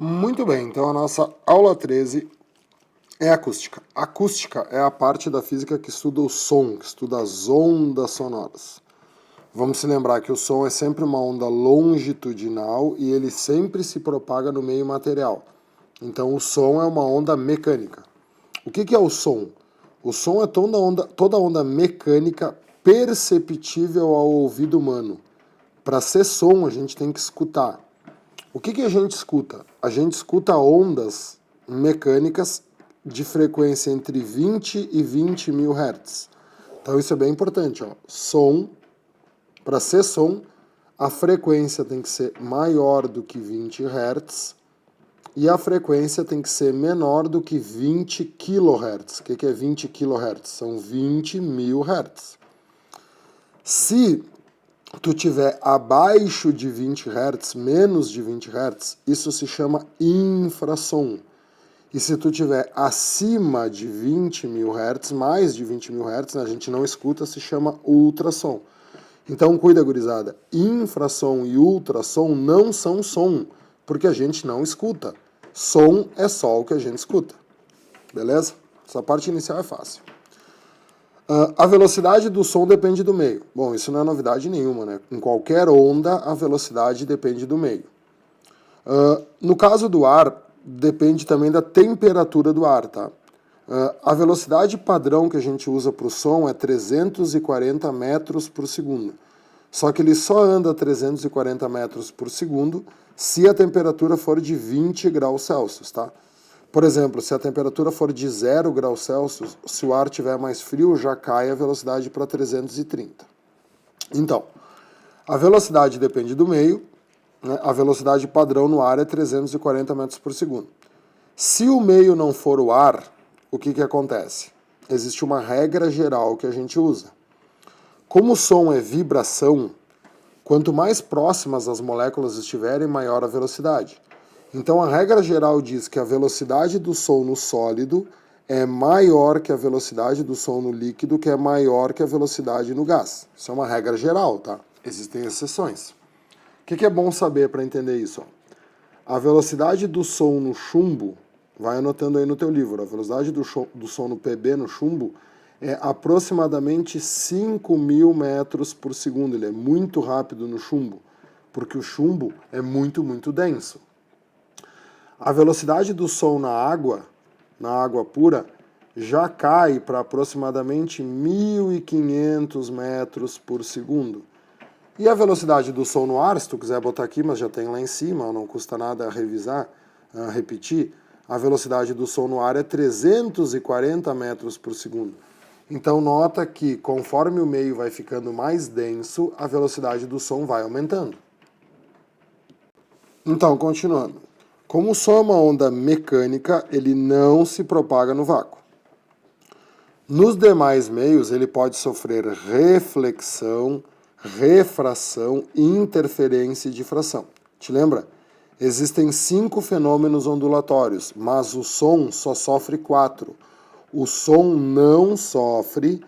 Muito bem, então a nossa aula 13 é acústica. Acústica é a parte da física que estuda o som, que estuda as ondas sonoras. Vamos se lembrar que o som é sempre uma onda longitudinal e ele sempre se propaga no meio material. Então o som é uma onda mecânica. O que é o som? O som é toda onda mecânica perceptível ao ouvido humano. Para ser som, a gente tem que escutar. O que a gente escuta? A gente escuta ondas mecânicas de frequência entre 20 e 20 mil Hz. Então isso é bem importante. Ó. Som, para ser som, a frequência tem que ser maior do que 20 Hz e a frequência tem que ser menor do que 20 kHz. O que é 20 kHz? São 20 mil Hz. Se tu tiver abaixo de 20 Hz, menos de 20 Hz, isso se chama infrassom. E se tu tiver acima de 20 mil Hz, mais de 20 mil Hz, a gente não escuta, se chama ultrassom. Então cuida, gurizada, infrassom e ultrassom não são som, porque a gente não escuta. Som é só o que a gente escuta. Beleza? Essa parte inicial é fácil. A velocidade do som depende do meio. Bom, isso não é novidade nenhuma, né? Em qualquer onda, a velocidade depende do meio. No caso do ar, depende também da temperatura do ar, tá? A velocidade padrão que a gente usa para o som é 340 metros por segundo. Só que ele só anda a 340 metros por segundo se a temperatura for de 20 graus Celsius, tá? Por exemplo, se a temperatura for de 0 graus Celsius, se o ar estiver mais frio, já cai a velocidade para 330. Então, a velocidade depende do meio, né? A velocidade padrão no ar é 340 metros por segundo. Se o meio não for o ar, o que acontece? Existe uma regra geral que a gente usa. Como o som é vibração, quanto mais próximas as moléculas estiverem, maior a velocidade. Então a regra geral diz que a velocidade do som no sólido é maior que a velocidade do som no líquido, que é maior que a velocidade no gás. Isso é uma regra geral, tá? Existem exceções. O que é bom saber para entender isso? A velocidade do som no chumbo, vai anotando aí no teu livro, a velocidade do som no PB, no chumbo, é aproximadamente 5.000 metros por segundo. Ele é muito rápido no chumbo, porque o chumbo é muito, muito denso. A velocidade do som na água pura, já cai para aproximadamente 1.500 metros por segundo. E a velocidade do som no ar, se tu quiser botar aqui, mas já tem lá em cima, não custa nada revisar, repetir, a velocidade do som no ar é 340 metros por segundo. Então nota que conforme o meio vai ficando mais denso, a velocidade do som vai aumentando. Então, continuando. Como o som é uma onda mecânica, ele não se propaga no vácuo. Nos demais meios, ele pode sofrer reflexão, refração, interferência e difração. Te lembra? Existem 5 fenômenos ondulatórios, mas o som só sofre 4. O som não sofre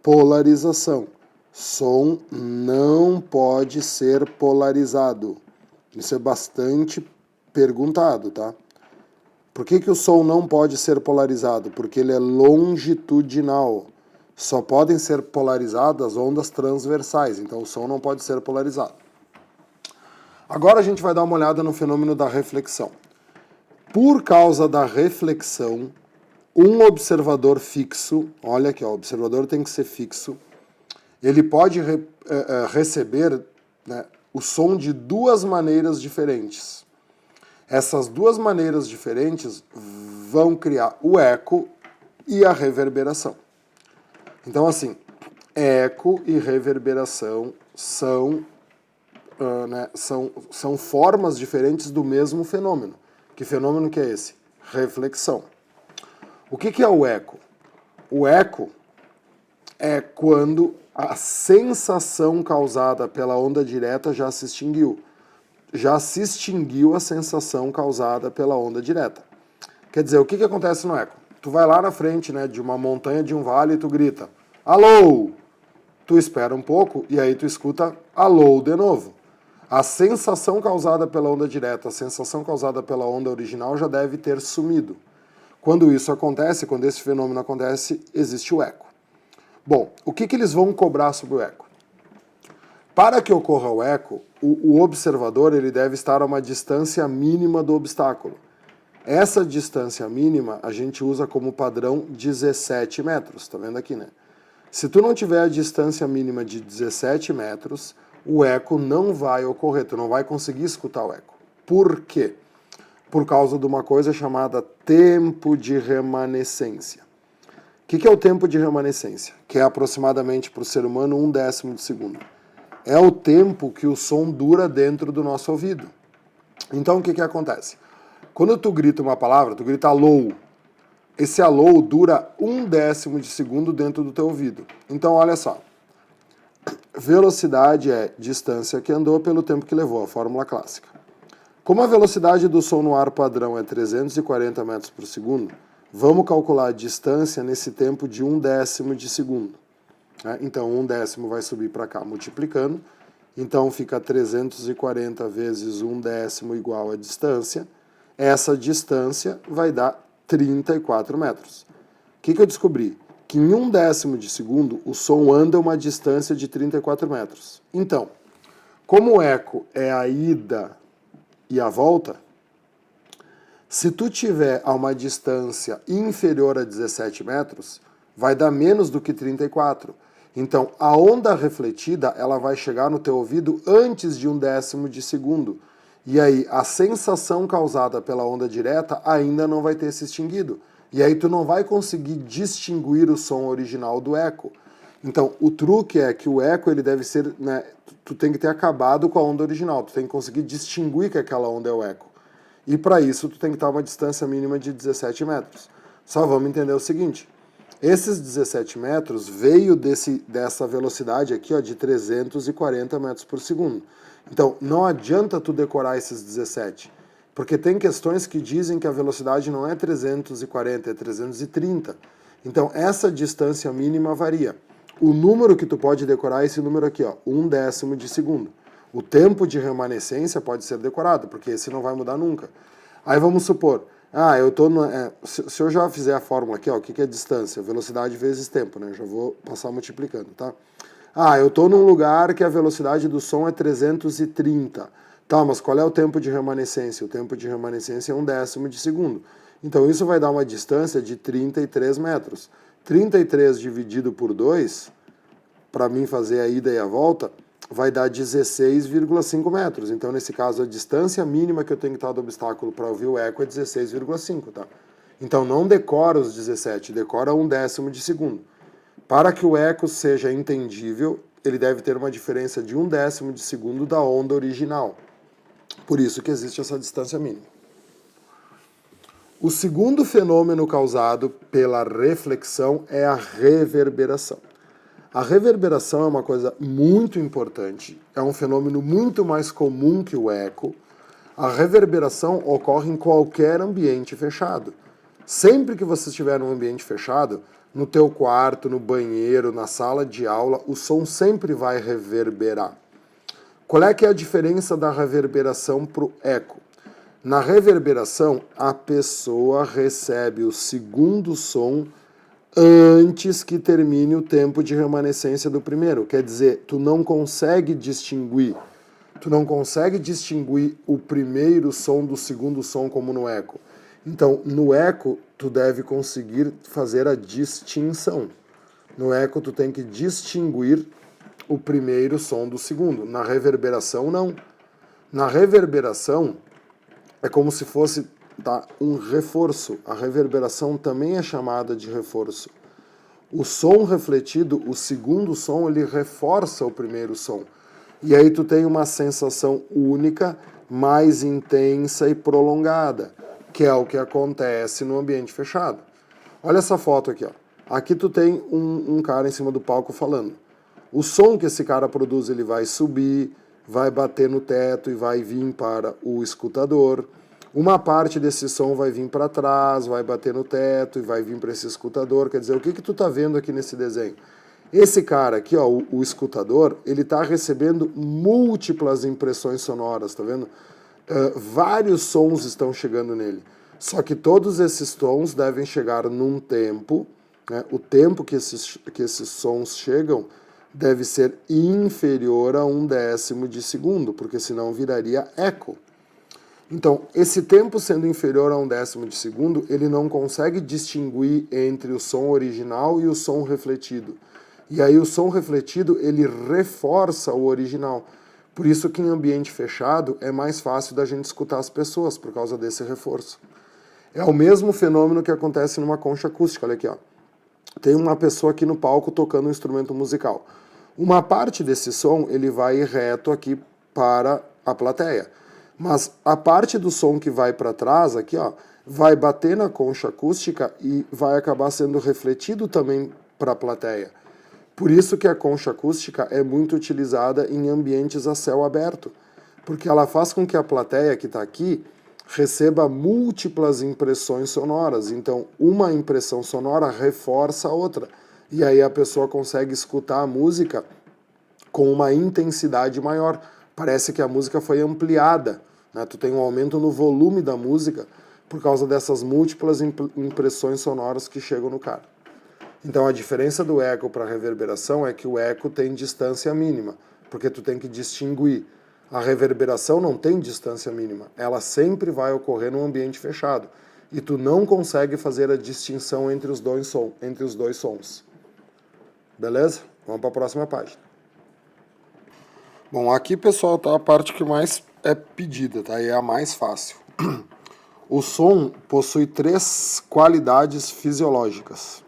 polarização. Som não pode ser polarizado. Isso é bastante perguntado, tá? Por que o som não pode ser polarizado? Porque ele é longitudinal. Só podem ser polarizadas ondas transversais, então o som não pode ser polarizado. Agora a gente vai dar uma olhada no fenômeno da reflexão. Por causa da reflexão, um observador fixo, olha aqui, ó, o observador tem que ser fixo, ele pode receber, né, o som de duas maneiras diferentes. Essas duas maneiras diferentes vão criar o eco e a reverberação. Então, assim, eco e reverberação são formas diferentes do mesmo fenômeno. Que fenômeno que é esse? Reflexão. O que é o eco? O eco é quando a sensação causada pela onda direta já se extinguiu. Já se extinguiu a sensação causada pela onda direta. Quer dizer, o que acontece no eco? Tu vai lá na frente, né, de uma montanha, de um vale, e tu grita, alô! Tu espera um pouco e aí tu escuta alô de novo. a sensação causada pela onda direta, a sensação causada pela onda original já deve ter sumido. Quando isso acontece, quando esse fenômeno acontece, existe o eco. Bom, o que eles vão cobrar sobre o eco? Para que ocorra o eco, o observador ele deve estar a uma distância mínima do obstáculo. Essa distância mínima a gente usa como padrão 17 metros, tá vendo aqui, né? Se tu não tiver a distância mínima de 17 metros, o eco não vai ocorrer, tu não vai conseguir escutar o eco. Por quê? Por causa de uma coisa chamada tempo de remanescência. O que é o tempo de remanescência? Que é aproximadamente para o ser humano 1/10 de segundo. É o tempo que o som dura dentro do nosso ouvido. Então o que acontece? Quando tu grita uma palavra, tu grita alô. Esse alô dura 1/10 de segundo dentro do teu ouvido. Então olha só. Velocidade é distância que andou pelo tempo que levou, a fórmula clássica. Como a velocidade do som no ar padrão é 340 metros por segundo, vamos calcular a distância nesse tempo de 1/10 de segundo. Então 1/10 vai subir para cá multiplicando, então fica 340 vezes 1/10 igual a distância. Essa distância vai dar 34 metros. O que eu descobri? Que em 1/10 de segundo o som anda uma distância de 34 metros. Então, como o eco é a ida e a volta, se tu tiver a uma distância inferior a 17 metros, vai dar menos do que 34. Então, a onda refletida, ela vai chegar no teu ouvido antes de 1/10 de segundo. E aí, a sensação causada pela onda direta ainda não vai ter se extinguido. E aí, tu não vai conseguir distinguir o som original do eco. Então, o truque é que o eco, ele deve ser, né, tu tem que ter acabado com a onda original. Tu tem que conseguir distinguir que aquela onda é o eco. E para isso, tu tem que estar a uma distância mínima de 17 metros. Só vamos entender o seguinte. Esses 17 metros veio dessa velocidade aqui, ó, de 340 metros por segundo. Então, não adianta tu decorar esses 17, porque tem questões que dizem que a velocidade não é 340, é 330. Então, essa distância mínima varia. O número que tu pode decorar é esse número aqui, ó, 1/10 de segundo. O tempo de remanescência pode ser decorado, porque esse não vai mudar nunca. Aí vamos supor, eu tô se eu já fizer a fórmula aqui, ó, o que é distância? Velocidade vezes tempo, né? Já vou passar multiplicando, tá? Eu tô num lugar que a velocidade do som é 330. Tá, mas qual é o tempo de remanescência? O tempo de remanescência é 1/10 de segundo. Então isso vai dar uma distância de 33 metros. 33 dividido por 2, para mim fazer a ida e a volta, vai dar 16,5 metros. Então, nesse caso, a distância mínima que eu tenho que estar do obstáculo para ouvir o eco é 16,5, tá? Então, não decora os 17, decora 1/10 de segundo. Para que o eco seja entendível, ele deve ter uma diferença de 1/10 de segundo da onda original. Por isso que existe essa distância mínima. O segundo fenômeno causado pela reflexão é a reverberação. A reverberação é uma coisa muito importante, é um fenômeno muito mais comum que o eco. A reverberação ocorre em qualquer ambiente fechado. Sempre que você estiver num ambiente fechado, no teu quarto, no banheiro, na sala de aula, o som sempre vai reverberar. Qual é que é a diferença da reverberação para o eco? Na reverberação, a pessoa recebe o segundo som antes que termine o tempo de remanescência do primeiro. Quer dizer, tu não consegue distinguir o primeiro som do segundo som como no eco. Então, no eco, tu deve conseguir fazer a distinção. No eco, tu tem que distinguir o primeiro som do segundo. Na reverberação, não. Na reverberação, é como se fosse um reforço. A reverberação também é chamada de reforço. O som refletido, o segundo som, ele reforça o primeiro som. E aí tu tem uma sensação única, mais intensa e prolongada, que é o que acontece no ambiente fechado. Olha essa foto aqui, ó. Aqui tu tem um cara em cima do palco falando. O som que esse cara produz, ele vai subir, vai bater no teto e vai vir para o escutador. Uma parte desse som vai vir para trás, vai bater no teto e vai vir para esse escutador. Quer dizer, o que tu tá vendo aqui nesse desenho? Esse cara aqui, ó, o escutador, ele está recebendo múltiplas impressões sonoras, tá vendo? Vários sons estão chegando nele. Só que todos esses sons devem chegar num tempo, né? O tempo que esses sons chegam deve ser inferior a 1/10 de segundo, porque senão viraria eco. Então, esse tempo sendo inferior a 1/10 de segundo, ele não consegue distinguir entre o som original e o som refletido. E aí o som refletido, ele reforça o original. Por isso que em ambiente fechado é mais fácil da gente escutar as pessoas, por causa desse reforço. É o mesmo fenômeno que acontece numa concha acústica, olha aqui, ó. Tem uma pessoa aqui no palco tocando um instrumento musical. Uma parte desse som, ele vai reto aqui para a plateia. Mas a parte do som que vai para trás, aqui, ó, vai bater na concha acústica e vai acabar sendo refletido também para a plateia. Por isso que a concha acústica é muito utilizada em ambientes a céu aberto, porque ela faz com que a plateia que está aqui receba múltiplas impressões sonoras. Então, uma impressão sonora reforça a outra. E aí a pessoa consegue escutar a música com uma intensidade maior. Parece que a música foi ampliada, né? Tu tem um aumento no volume da música por causa dessas múltiplas impressões sonoras que chegam no cara. Então a diferença do eco para a reverberação é que o eco tem distância mínima, porque tu tem que distinguir. A reverberação não tem distância mínima, ela sempre vai ocorrer num ambiente fechado. E tu não consegue fazer a distinção entre os dois sons. Beleza? Vamos para a próxima página. Bom, aqui, pessoal, tá a parte que mais é pedida, tá? E é a mais fácil. O som possui 3 qualidades fisiológicas: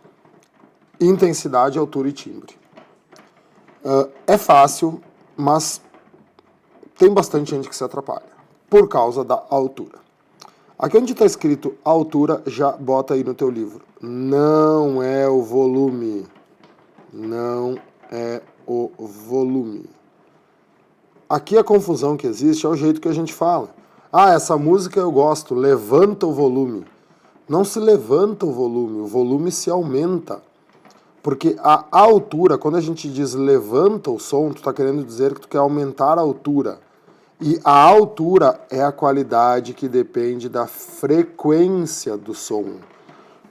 intensidade, altura e timbre. É fácil, mas tem bastante gente que se atrapalha por causa da altura. Aqui onde está escrito altura, já bota aí no teu livro. Não é o volume. Não é o volume. Aqui a confusão que existe é o jeito que a gente fala. Ah, essa música eu gosto, levanta o volume. Não se levanta o volume se aumenta. Porque a altura, quando a gente diz levanta o som, tu está querendo dizer que tu quer aumentar a altura. E a altura é a qualidade que depende da frequência do som.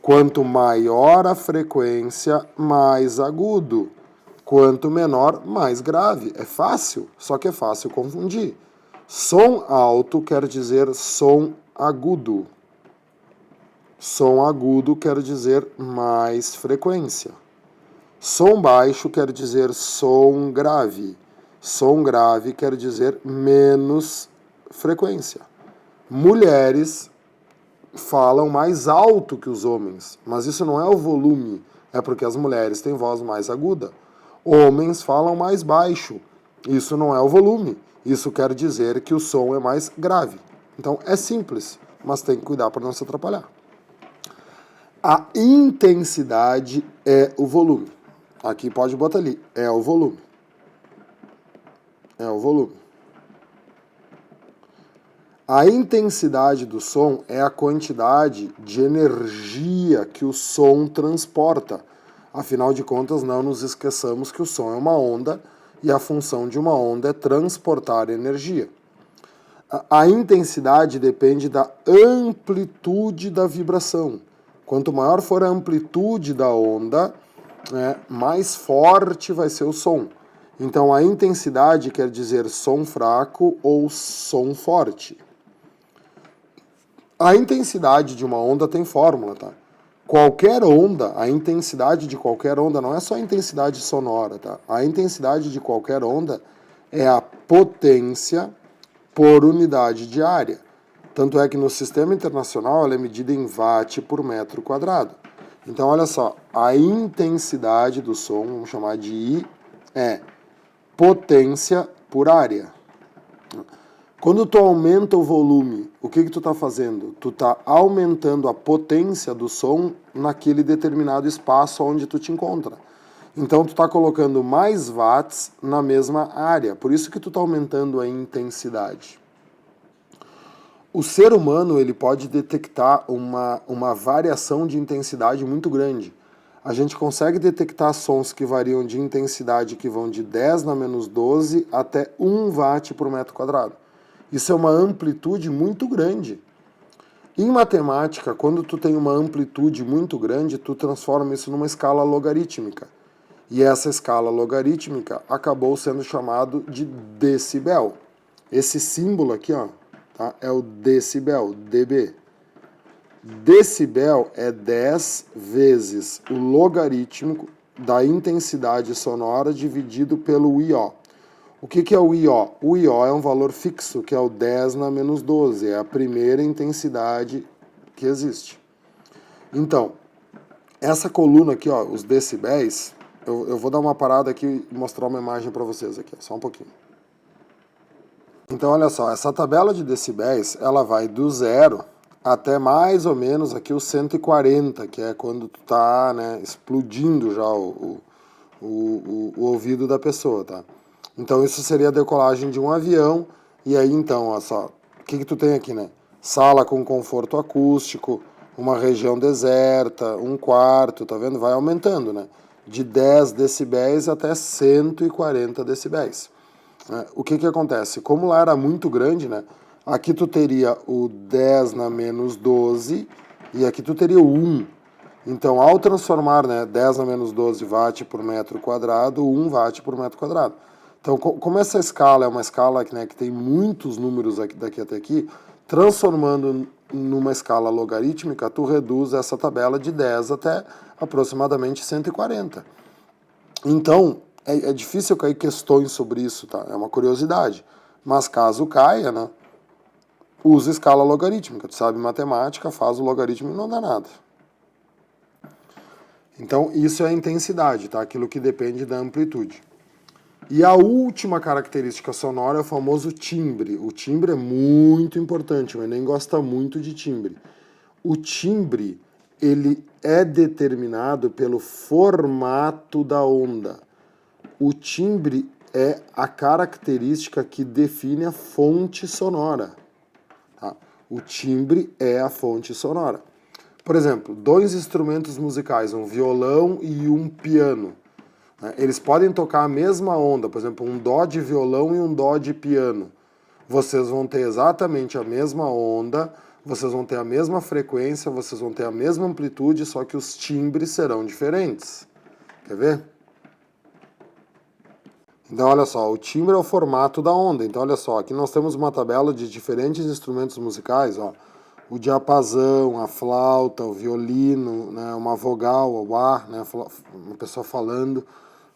Quanto maior a frequência, mais agudo. Quanto menor, mais grave. É fácil, só que é fácil confundir. Som alto quer dizer som agudo. Som agudo quer dizer mais frequência. Som baixo quer dizer som grave. Som grave quer dizer menos frequência. Mulheres falam mais alto que os homens, mas isso não é o volume, é porque as mulheres têm voz mais aguda. Homens falam mais baixo, isso não é o volume, isso quer dizer que o som é mais grave. Então é simples, mas tem que cuidar para não se atrapalhar. A intensidade é o volume. Aqui pode botar ali, é o volume. É o volume. A intensidade do som é a quantidade de energia que o som transporta. Afinal de contas, não nos esqueçamos que o som é uma onda e a função de uma onda é transportar energia. A intensidade depende da amplitude da vibração. Quanto maior for a amplitude da onda, mais forte vai ser o som. Então a intensidade quer dizer som fraco ou som forte. A intensidade de uma onda tem fórmula, tá? Qualquer onda, a intensidade de qualquer onda não é só a intensidade sonora, tá? A intensidade de qualquer onda é a potência por unidade de área. Tanto é que no sistema internacional ela é medida em watt por metro quadrado. Então olha só, a intensidade do som, vamos chamar de I, é potência por área. Quando tu aumenta o volume, o que tu está fazendo? Tu está aumentando a potência do som naquele determinado espaço onde tu te encontra. Então tu está colocando mais watts na mesma área, por isso que tu está aumentando a intensidade. O ser humano ele pode detectar uma variação de intensidade muito grande. a gente consegue detectar sons que variam de intensidade que vão de 10 na menos 12 até 1 watt por metro quadrado. Isso é uma amplitude muito grande. Em matemática, quando tu tem uma amplitude muito grande, tu transforma isso numa escala logarítmica. E essa escala logarítmica acabou sendo chamado de decibel. Esse símbolo aqui, ó, tá, é o decibel, dB. Decibel é 10 vezes o logaritmo da intensidade sonora dividido pelo I.O. O que é o I.O.? O I.O. é um valor fixo, que é o 10 na menos 12, é a primeira intensidade que existe. Então, essa coluna aqui, ó, os decibéis, eu vou dar uma parada aqui e mostrar uma imagem para vocês aqui, só um pouquinho. Então, olha só, essa tabela de decibéis, ela vai do 0 até mais ou menos aqui os 140, que é quando tu tá, né, explodindo já o ouvido da pessoa, tá? Então isso seria a decolagem de um avião, e aí então, olha só, o que tu tem aqui, né? Sala com conforto acústico, uma região deserta, um quarto, tá vendo? Vai aumentando, né? De 10 decibéis até 140 decibéis. O que acontece? Como lá era muito grande, né? Aqui tu teria o 10 na menos 12 e aqui tu teria o 1. Então, ao transformar, né, 10 na menos 12 watt por metro quadrado, 1 watt por metro quadrado. Então, como essa escala é uma escala, né, que tem muitos números daqui até aqui, transformando numa escala logarítmica, tu reduz essa tabela de 10 até aproximadamente 140. Então, é difícil cair questões sobre isso, tá? É uma curiosidade. Mas caso caia, né, usa escala logarítmica. Tu sabe matemática, faz o logaritmo e não dá nada. Então, isso é a intensidade, tá? Aquilo que depende da amplitude. E a última característica sonora é o famoso timbre. O timbre é muito importante, o Enem gosta muito de timbre. O timbre, ele é determinado pelo formato da onda. O timbre é a característica que define a fonte sonora. Tá? O timbre é a fonte sonora. Por exemplo, dois instrumentos musicais, um violão e um piano. Eles podem tocar a mesma onda, por exemplo, um dó de violão e um dó de piano. Vocês vão ter exatamente a mesma onda, vocês vão ter a mesma frequência, vocês vão ter a mesma amplitude, só que os timbres serão diferentes. Quer ver? Então, olha só, o timbre é o formato da onda. Então, olha só, aqui nós temos uma tabela de diferentes instrumentos musicais, ó. O diapasão, a flauta, o violino, né, uma vogal, o ar, né, uma pessoa falando,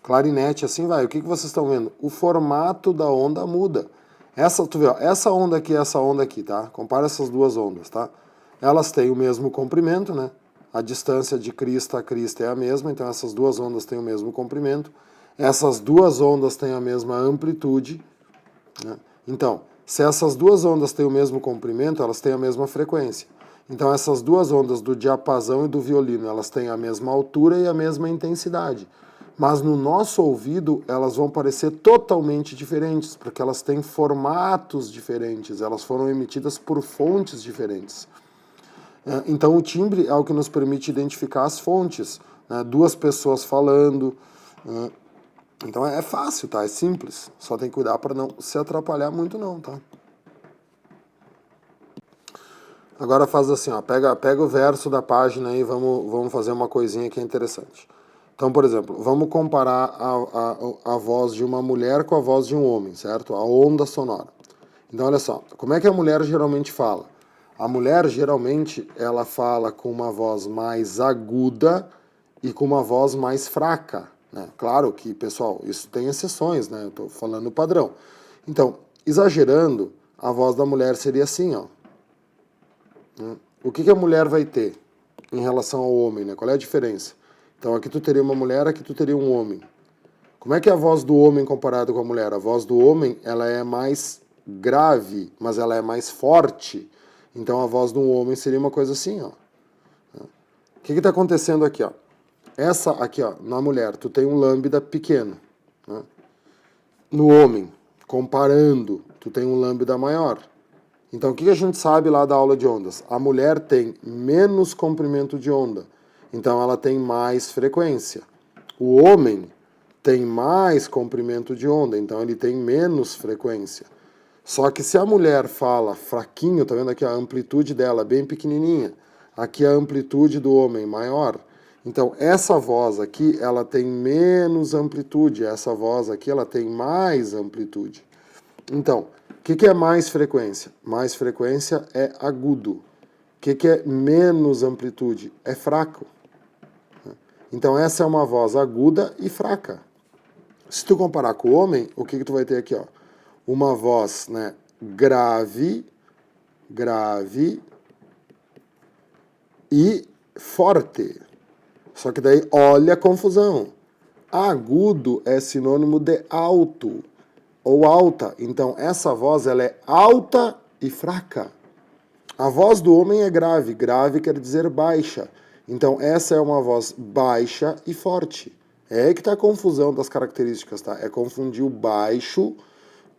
clarinete, assim vai. O que vocês estão vendo? O formato da onda muda. Tu vê, ó, essa onda aqui e essa onda aqui, tá? Compara essas duas ondas, tá? Elas têm o mesmo comprimento, né? A distância de crista a crista é a mesma, então essas duas ondas têm o mesmo comprimento. Essas duas ondas têm a mesma amplitude, né? Então, se essas duas ondas têm o mesmo comprimento, elas têm a mesma frequência. Então, essas duas ondas do diapasão e do violino, elas têm a mesma altura e a mesma intensidade. Mas no nosso ouvido, elas vão parecer totalmente diferentes, porque elas têm formatos diferentes, elas foram emitidas por fontes diferentes. Então, o timbre é o que nos permite identificar as fontes, né? Duas pessoas falando. Então é fácil, tá? É simples. Só tem que cuidar para não se atrapalhar muito não, tá? Agora faz assim, ó, pega o verso da página e vamos fazer uma coisinha que é interessante. Então, por exemplo, vamos comparar a voz de uma mulher com a voz de um homem, certo? A onda sonora. Então, olha só, como é que a mulher geralmente fala? A mulher, geralmente, ela fala com uma voz mais aguda e com uma voz mais fraca, né? Claro que, pessoal, isso tem exceções, né? Eu estou falando o padrão. Então, exagerando, a voz da mulher seria assim, ó. O que a mulher vai ter em relação ao homem, né? Qual é a diferença? Então, aqui tu teria uma mulher, aqui tu teria um homem. Como é que é a voz do homem comparada com a mulher? A voz do homem, ela é mais grave, mas ela é mais forte. Então, a voz do homem seria uma coisa assim, ó. O que está acontecendo aqui, ó? Essa aqui, ó, na mulher, tu tem um lambda pequeno, né? No homem, comparando, tu tem um lambda maior. Então, o que a gente sabe lá da aula de ondas? A mulher tem menos comprimento de onda. então ela tem mais frequência. O homem tem mais comprimento de onda, então ele tem menos frequência. Só que se a mulher fala fraquinho, tá vendo aqui a amplitude dela bem pequenininha, aqui a amplitude do homem maior, então essa voz aqui ela tem menos amplitude, essa voz aqui ela tem mais amplitude. Então, o que é mais frequência? Mais frequência é agudo. O que é menos amplitude? É fraco. Então essa é uma voz aguda e fraca. Se tu comparar com o homem, o que tu vai ter aqui, ó? Uma voz, né, grave, grave e forte. Só que daí, olha a confusão. Agudo é sinônimo de alto ou alta. Então essa voz ela é alta e fraca. A voz do homem é grave. Grave quer dizer baixa. Então essa é uma voz baixa e forte. É aí que está a confusão das características, tá? É confundir o baixo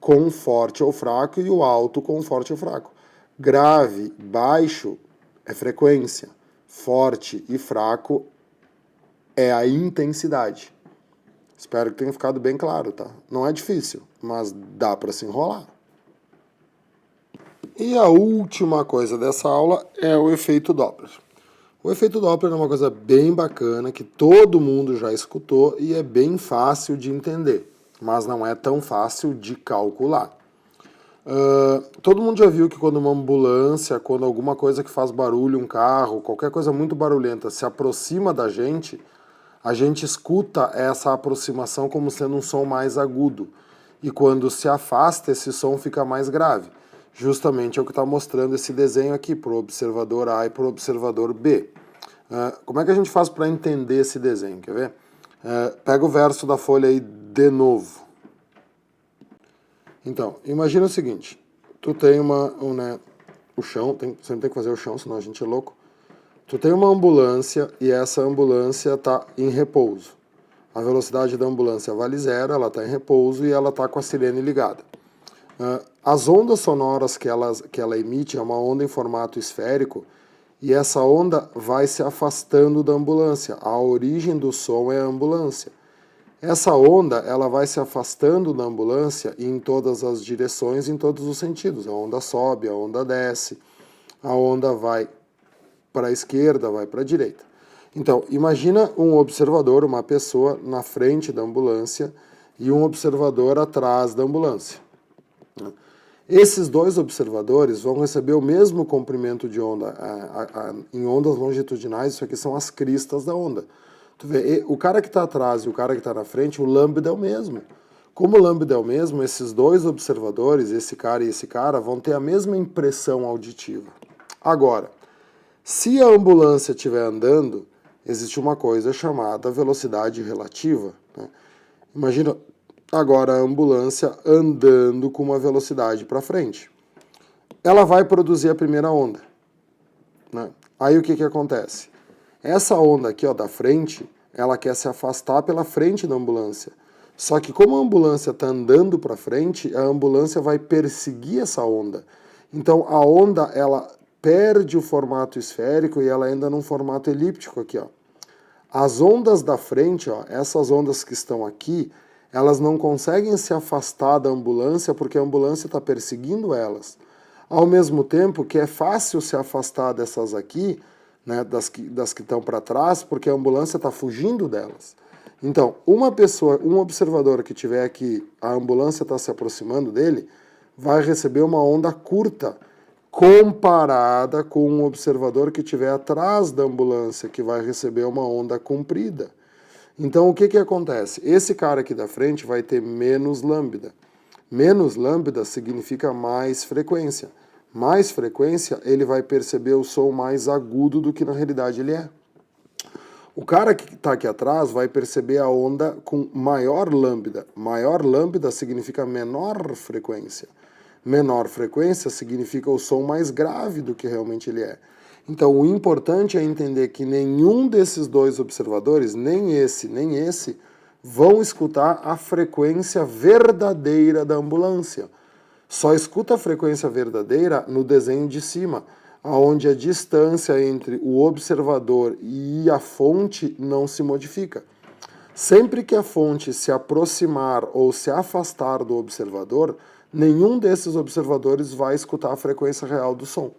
com forte ou fraco e o alto com forte ou fraco. Grave, baixo é frequência. Forte e fraco é a intensidade. Espero que tenha ficado bem claro, tá? Não é difícil, mas dá para se enrolar. E a última coisa dessa aula é o efeito Doppler. O efeito Doppler é uma coisa bem bacana que todo mundo já escutou e é bem fácil de entender, mas não é tão fácil de calcular. Todo mundo já viu que quando uma ambulância, quando alguma coisa que faz barulho, um carro, qualquer coisa muito barulhenta se aproxima da gente, a gente escuta essa aproximação como sendo um som mais agudo. E quando se afasta, esse som fica mais grave. Justamente é o que está mostrando esse desenho aqui, para o observador A e para o observador B. Como é que a gente faz para entender esse desenho? Quer ver? Pega o verso da folha aí de novo. Então, imagina o seguinte. Tu tem o chão, sempre tem que fazer o chão, senão a gente é louco. Tu tem uma ambulância e essa ambulância está em repouso. A velocidade da ambulância vale 0, ela está em repouso e ela está com a sirene ligada. As ondas sonoras que ela emite é uma onda em formato esférico e essa onda vai se afastando da ambulância. A origem do som é a ambulância. Essa onda ela vai se afastando da ambulância em todas as direções, em todos os sentidos. A onda sobe, a onda desce, a onda vai para a esquerda, vai para a direita. Então, imagina um observador, uma pessoa na frente da ambulância e um observador atrás da ambulância. Esses dois observadores vão receber o mesmo comprimento de onda em ondas longitudinais. Isso aqui são as cristas da onda. Tu vê, o cara que está atrás e o cara que está na frente, o lambda é o mesmo. Como o lambda é o mesmo, esses dois observadores, esse cara e esse cara, vão ter a mesma impressão auditiva. Agora, se a ambulância estiver andando, existe uma coisa chamada velocidade relativa, né? Imagina agora a ambulância andando com uma velocidade para frente. Ela vai produzir a primeira onda, né? Aí o que acontece? Essa onda aqui, ó, da frente, ela quer se afastar pela frente da ambulância. Só que como a ambulância está andando para frente, a ambulância vai perseguir essa onda. Então a onda, ela perde o formato esférico e ela anda num formato elíptico aqui, ó. As ondas da frente, ó, essas ondas que estão aqui, elas não conseguem se afastar da ambulância porque a ambulância está perseguindo elas. Ao mesmo tempo que é fácil se afastar dessas aqui, né, das que estão para trás, porque a ambulância está fugindo delas. Então, uma pessoa, um observador que tiver aqui, a ambulância está se aproximando dele, vai receber uma onda curta, comparada com um observador que estiver atrás da ambulância, que vai receber uma onda comprida. Então, o que acontece? Esse cara aqui da frente vai ter menos lambda. Menos lambda significa mais frequência. Mais frequência, ele vai perceber o som mais agudo do que na realidade ele é. O cara que está aqui atrás vai perceber a onda com maior lambda. Maior lambda significa menor frequência. Menor frequência significa o som mais grave do que realmente ele é. Então, o importante é entender que nenhum desses dois observadores, nem esse, vão escutar a frequência verdadeira da ambulância. Só escuta a frequência verdadeira no desenho de cima. onde a distância entre o observador e a fonte não se modifica. Sempre que a fonte se aproximar ou se afastar do observador, nenhum desses observadores vai escutar a frequência real do som.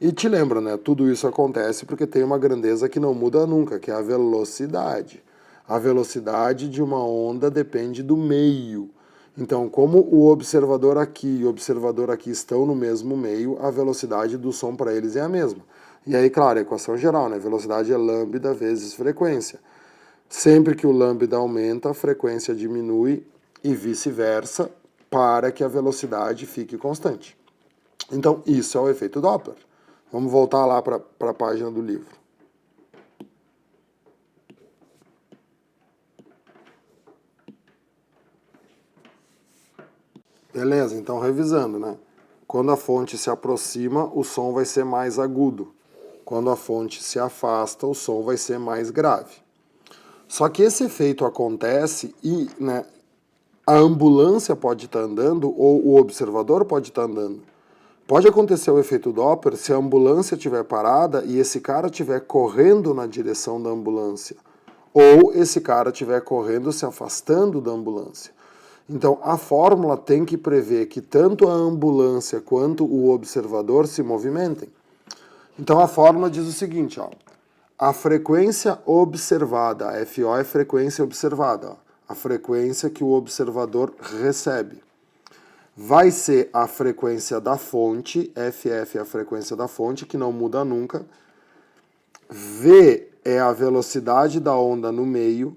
E te lembra, né? Tudo isso acontece porque tem uma grandeza que não muda nunca, que é a velocidade. A velocidade de uma onda depende do meio. Então, como o observador aqui e o observador aqui estão no mesmo meio, a velocidade do som para eles é a mesma. E aí, claro, a equação geral, né? Velocidade é lambda vezes frequência. Sempre que o lambda aumenta, a frequência diminui e vice-versa, para que a velocidade fique constante. Então, isso é o efeito Doppler. Vamos voltar lá para a página do livro. Beleza, então revisando, né? Quando a fonte se aproxima, o som vai ser mais agudo. Quando a fonte se afasta, o som vai ser mais grave. Só que esse efeito acontece e, né, a ambulância pode estar andando ou o observador pode estar andando. Pode acontecer o efeito Doppler se a ambulância estiver parada e esse cara estiver correndo na direção da ambulância. Ou esse cara estiver correndo se afastando da ambulância. Então, a fórmula tem que prever que tanto a ambulância quanto o observador se movimentem. Então, a fórmula diz o seguinte, ó. A frequência observada, FO é frequência observada, ó, a frequência que o observador recebe. Vai ser a frequência da fonte, FF é a frequência da fonte, que não muda nunca. V é a velocidade da onda no meio.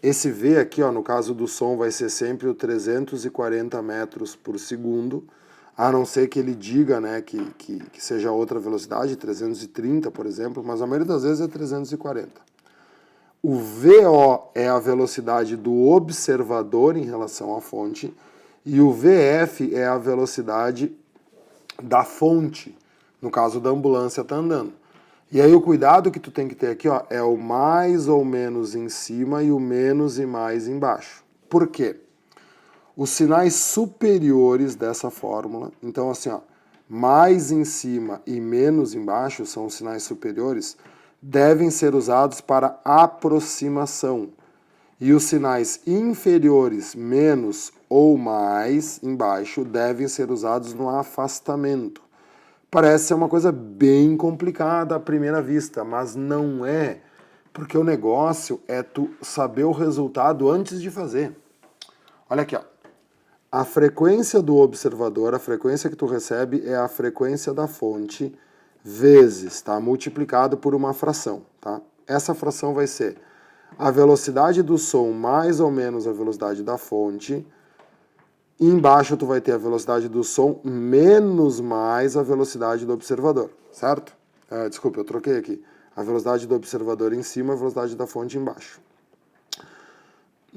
Esse V aqui, ó, no caso do som, vai ser sempre o 340 metros por segundo, a não ser que ele diga, né, que seja outra velocidade, 330, por exemplo, mas a maioria das vezes é 340. O VO é a velocidade do observador em relação à fonte, e o VF é a velocidade da fonte, no caso da ambulância está andando. E aí o cuidado que tu tem que ter aqui, ó, é o mais ou menos em cima e o menos e mais embaixo. Por quê? Os sinais superiores dessa fórmula, então assim, ó, mais em cima e menos embaixo são os sinais superiores, devem ser usados para aproximação. E os sinais inferiores, menos ou mais embaixo, devem ser usados no afastamento. Parece ser uma coisa bem complicada à primeira vista, mas não é, porque o negócio é tu saber o resultado antes de fazer. Olha aqui, ó. A frequência do observador, a frequência que tu recebe é a frequência da fonte vezes, tá? Multiplicado por uma fração, tá? Essa fração vai ser a velocidade do som mais ou menos a velocidade da fonte. E embaixo tu vai ter a velocidade do som menos mais a velocidade do observador, certo? Desculpa, eu troquei aqui. A velocidade do observador em cima, a velocidade da fonte embaixo.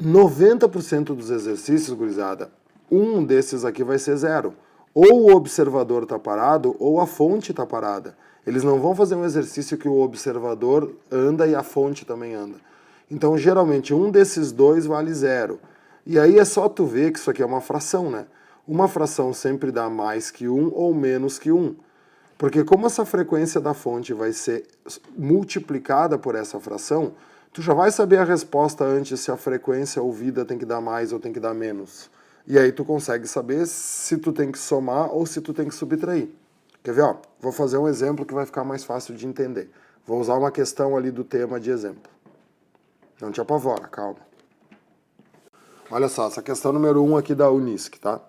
90% dos exercícios, gurizada, um desses aqui vai ser zero. Ou o observador está parado, ou a fonte está parada. Eles não vão fazer um exercício que o observador anda e a fonte também anda. Então, geralmente, um desses dois vale zero. E aí é só tu ver que isso aqui é uma fração, né? Uma fração sempre dá mais que 1 ou menos que 1. Porque como essa frequência da fonte vai ser multiplicada por essa fração, tu já vai saber a resposta antes se a frequência ouvida tem que dar mais ou tem que dar menos. E aí tu consegue saber se tu tem que somar ou se tu tem que subtrair. Quer ver? Ó, vou fazer um exemplo que vai ficar mais fácil de entender. Vou usar uma questão ali do tema de exemplo. Não te apavora, calma. Olha só, essa questão número 1 aqui da Unisc, tá?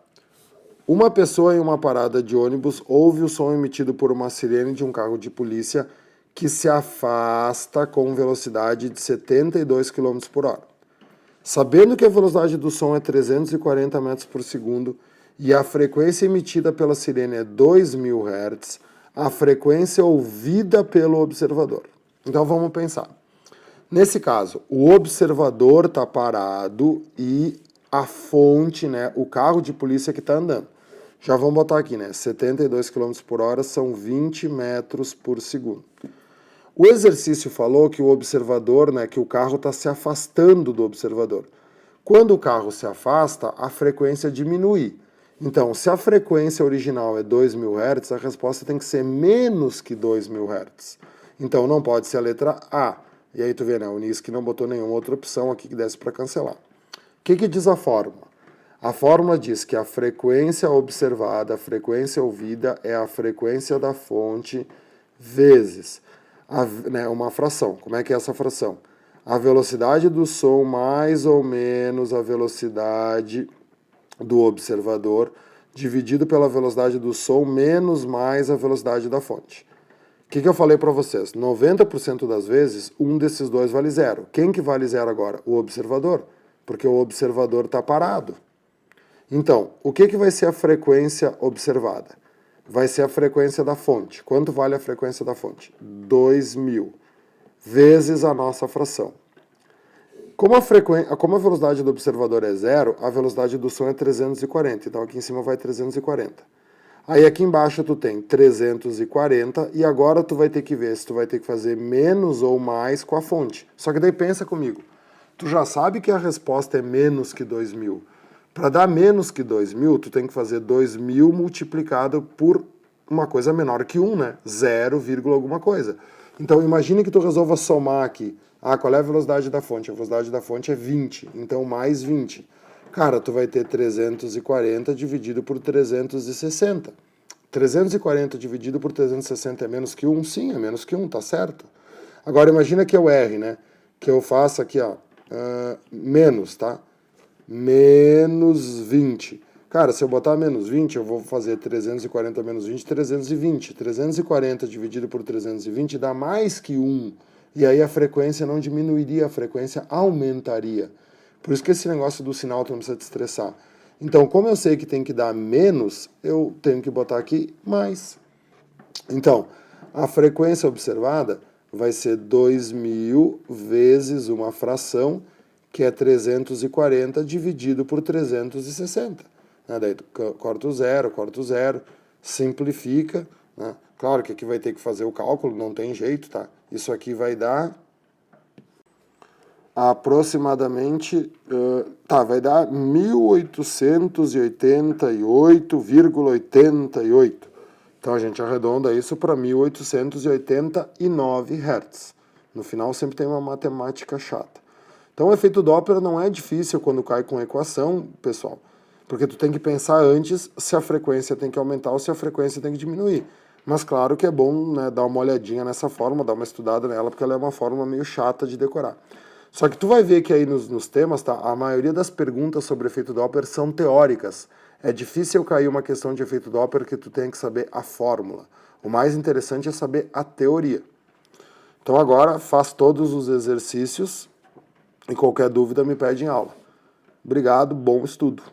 Uma pessoa em uma parada de ônibus ouve o som emitido por uma sirene de um carro de polícia que se afasta com velocidade de 72 km por hora. Sabendo que a velocidade do som é 340 metros por segundo e a frequência emitida pela sirene é 2.000 Hz, a frequência ouvida pelo observador. Então vamos pensar. Nesse caso, o observador está parado e a fonte, né, o carro de polícia que está andando. Já vamos botar aqui, né, 72 km por hora são 20 metros por segundo. O exercício falou que o observador, né, que o carro está se afastando do observador. Quando o carro se afasta, a frequência diminui. Então, se a frequência original é 2.000 Hz, a resposta tem que ser menos que 2.000 Hz. Então, não pode ser a letra A. E aí tu vê, né, o Nisk não botou nenhuma outra opção aqui que desse para cancelar. O que diz a fórmula? A fórmula diz que a frequência observada, a frequência ouvida, é a frequência da fonte vezes uma fração. Como é que é essa fração? A velocidade do som mais ou menos a velocidade do observador, dividido pela velocidade do som menos mais a velocidade da fonte. O que eu falei para vocês? 90% das vezes, um desses dois vale zero. Quem que vale zero agora? O observador, porque o observador está parado. Então, o que vai ser a frequência observada? Vai ser a frequência da fonte. Quanto vale a frequência da fonte? 2.000 vezes a nossa fração. Como a velocidade do observador é zero, a velocidade do som é 340. Então aqui em cima vai 340. Aí aqui embaixo tu tem 340 e agora tu vai ter que ver se tu vai ter que fazer menos ou mais com a fonte. Só que daí pensa comigo. Tu já sabe que a resposta é menos que 2.000. Para dar menos que 2.000, tu tem que fazer 2.000 multiplicado por uma coisa menor que 1, né? 0, alguma coisa. Então imagine que tu resolva somar aqui. Qual é a velocidade da fonte? A velocidade da fonte é 20, então mais 20. Cara, tu vai ter 340 dividido por 360. 340 dividido por 360 é menos que 1? Sim, é menos que 1, tá certo. Agora imagina que eu erre, né? Que eu faça aqui, menos, tá? Menos 20. Cara, se eu botar menos 20, eu vou fazer 340 menos 20, 320. 340 dividido por 320 dá mais que 1. E aí a frequência não diminuiria, a frequência aumentaria. Por isso que esse negócio do sinal tu não precisa te estressar. Então, como eu sei que tem que dar menos, eu tenho que botar aqui mais. Então, a frequência observada vai ser 2.000 vezes uma fração, que é 340 dividido por 360. Daí tu corta o zero, simplifica. Né? Claro que aqui vai ter que fazer o cálculo, não tem jeito, tá? Isso aqui vai dar aproximadamente, vai dar 1888,88. Então a gente arredonda isso para 1889 Hz. No final sempre tem uma matemática chata. Então o efeito Doppler não é difícil quando cai com equação, pessoal, porque tu tem que pensar antes se a frequência tem que aumentar ou se a frequência tem que diminuir. Mas claro que é bom, né, dar uma olhadinha nessa fórmula, dar uma estudada nela, porque ela é uma fórmula meio chata de decorar. Só que tu vai ver que aí nos temas, tá, a maioria das perguntas sobre efeito Doppler são teóricas. É difícil cair uma questão de efeito Doppler que tu tem que saber a fórmula. O mais interessante é saber a teoria. Então agora faz todos os exercícios e qualquer dúvida me pede em aula. Obrigado, bom estudo.